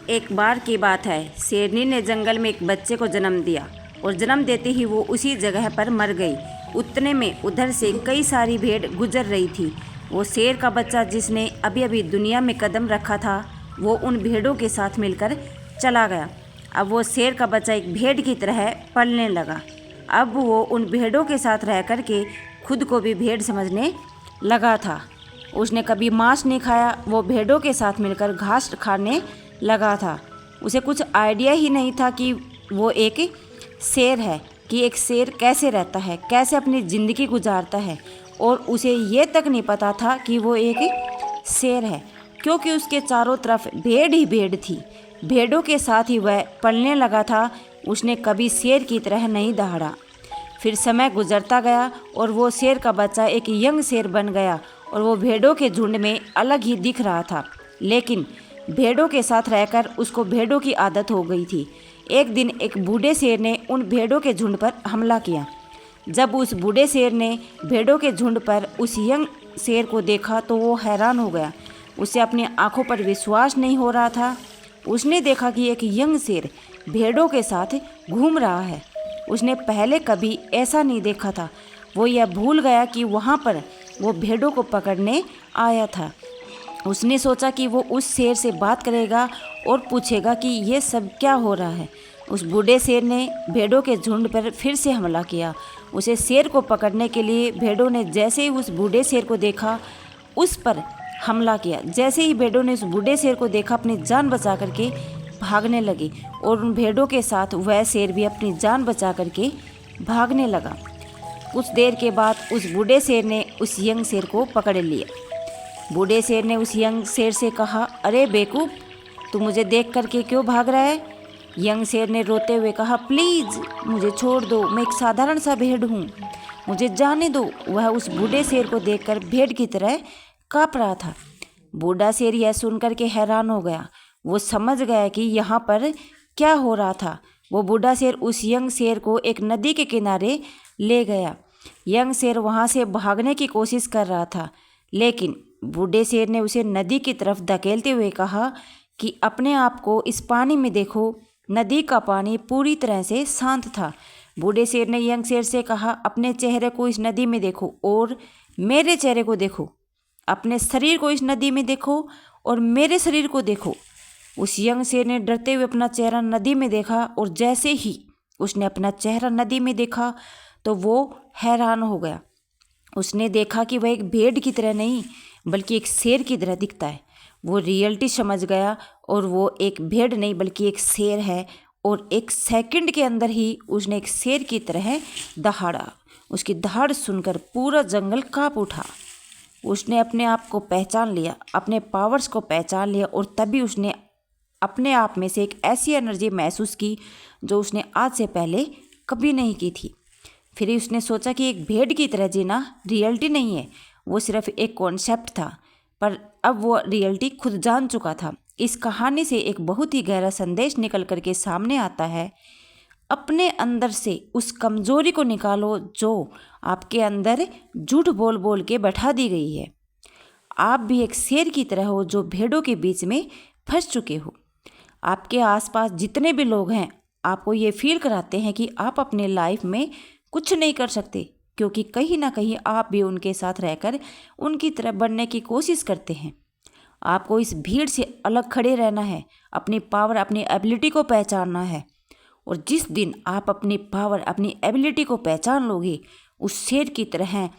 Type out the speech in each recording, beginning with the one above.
एक बार की बात है, शेरनी ने जंगल में एक बच्चे को जन्म दिया और जन्म देते ही वो उसी जगह पर मर गई। उतने में उधर से कई सारी भेड़ गुजर रही थी। वो शेर का बच्चा जिसने अभी अभी दुनिया में कदम रखा था, वो उन भेड़ों के साथ मिलकर चला गया। अब वो शेर का बच्चा एक भेड़ की तरह पलने लगा। अब वो उन भेड़ों के साथ रह कर के खुद को भी भेड़ समझने लगा था। उसने कभी मांस नहीं खाया, वो भेड़ों के साथ मिलकर घास खाने लगा था। उसे कुछ आइडिया ही नहीं था कि वो एक शेर है, कि एक शेर कैसे रहता है, कैसे अपनी ज़िंदगी गुजारता है। और उसे ये तक नहीं पता था कि वो एक शेर है, क्योंकि उसके चारों तरफ भेड़ ही भेड़ थी। भेड़ों के साथ ही वह पलने लगा था। उसने कभी शेर की तरह नहीं दहाड़ा। फिर समय गुजरता गया और वो शेर का बच्चा एक यंग शेर बन गया और वो भेड़ों के झुंड में अलग ही दिख रहा था। लेकिन भेड़ों के साथ रहकर उसको भेड़ों की आदत हो गई थी। एक दिन एक बूढ़े शेर ने उन भेड़ों के झुंड पर हमला किया। जब उस बूढ़े शेर ने भेड़ों के झुंड पर उस यंग शेर को देखा तो वो हैरान हो गया। उसे अपनी आंखों पर विश्वास नहीं हो रहा था। उसने देखा कि एक यंग शेर भेड़ों के साथ घूम रहा है। उसने पहले कभी ऐसा नहीं देखा था। वो यह भूल गया कि वहाँ पर वो भेड़ों को पकड़ने आया था। उसने सोचा कि वो उस शेर से बात करेगा और पूछेगा कि ये सब क्या हो रहा है। उस बूढ़े शेर ने भेड़ों के झुंड पर फिर से हमला किया। उसे शेर को पकड़ने के लिए भेड़ों ने जैसे ही उस बूढ़े शेर को देखा, उस पर हमला किया। जैसे ही भेड़ों ने उस बूढ़े शेर को देखा, अपनी जान बचा करके भागने लगी और उन भेड़ों के साथ वह शेर भी अपनी जान बचा करके भागने लगा। कुछ देर के बाद उस बूढ़े शेर ने उस यंग शेर को पकड़ लिया। बूढ़े शेर ने उस यंग शेर से कहा, अरे बेवकूफ़, तू मुझे देख करके क्यों भाग रहा है? यंग शेर ने रोते हुए कहा, प्लीज़ मुझे छोड़ दो, मैं एक साधारण सा भेड़ हूँ, मुझे जाने दो। वह उस बूढ़े शेर को देखकर भेड़ की तरह काँप रहा था। बूढ़ा शेर यह सुनकर के हैरान हो गया। वो समझ गया कि यहाँ पर क्या हो रहा था। वो बूढ़ा शेर उस यंग शेर को एक नदी के किनारे ले गया। यंग शेर वहाँ से भागने की कोशिश कर रहा था, लेकिन बूढ़े शेर ने उसे नदी की तरफ धकेलते हुए कहा कि अपने आप को इस पानी में देखो। नदी का पानी पूरी तरह से शांत था। बूढ़े शेर ने यंग शेर से कहा, अपने चेहरे को इस नदी में देखो और मेरे चेहरे को देखो। अपने शरीर को इस नदी में देखो और मेरे शरीर को देखो। उस यंग शेर ने डरते हुए अपना चेहरा नदी में देखा और जैसे ही उसने अपना चेहरा नदी में देखा तो वो हैरान हो गया। उसने देखा कि वह एक भेड़ की तरह नहीं बल्कि एक शेर की तरह दिखता है। वो रियलिटी समझ गया और वो एक भेड़ नहीं बल्कि एक शेर है। और एक सेकंड के अंदर ही उसने एक शेर की तरह दहाड़ा। उसकी दहाड़ सुनकर पूरा जंगल काँप उठा। उसने अपने आप को पहचान लिया, अपने पावर्स को पहचान लिया और तभी उसने अपने आप में से एक ऐसी एनर्जी महसूस की जो उसने आज से पहले कभी नहीं की थी। फिर उसने सोचा कि एक भेड़ की तरह जीना रियलिटी नहीं है, वो सिर्फ एक कॉन्सेप्ट था। पर अब वो रियलिटी खुद जान चुका था। इस कहानी से एक बहुत ही गहरा संदेश निकल कर के सामने आता है, अपने अंदर से उस कमजोरी को निकालो जो आपके अंदर झूठ बोल बोल के बैठा दी गई है। आप भी एक शेर की तरह हो जो भेड़ों के बीच में फंस चुके हो। आपके आसपास जितने भी लोग हैं आपको ये फील कराते हैं कि आप अपने लाइफ में कुछ नहीं कर सकते, क्योंकि कहीं ना कहीं आप भी उनके साथ रहकर उनकी तरह बनने की कोशिश करते हैं। आपको इस भीड़ से अलग खड़े रहना है, अपनी पावर, अपनी एबिलिटी को पहचानना है। और जिस दिन आप अपनी पावर, अपनी एबिलिटी को पहचान लोगे उस शेर की तरह,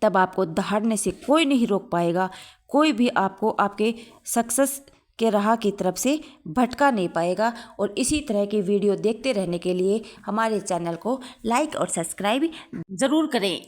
तब आपको दहाड़ने से कोई नहीं रोक पाएगा। कोई भी आपको आपके सक्सेस के राह की तरफ से भटका नहीं पाएगा। और इसी तरह के वीडियो देखते रहने के लिए हमारे चैनल को लाइक और सब्सक्राइब ज़रूर करें।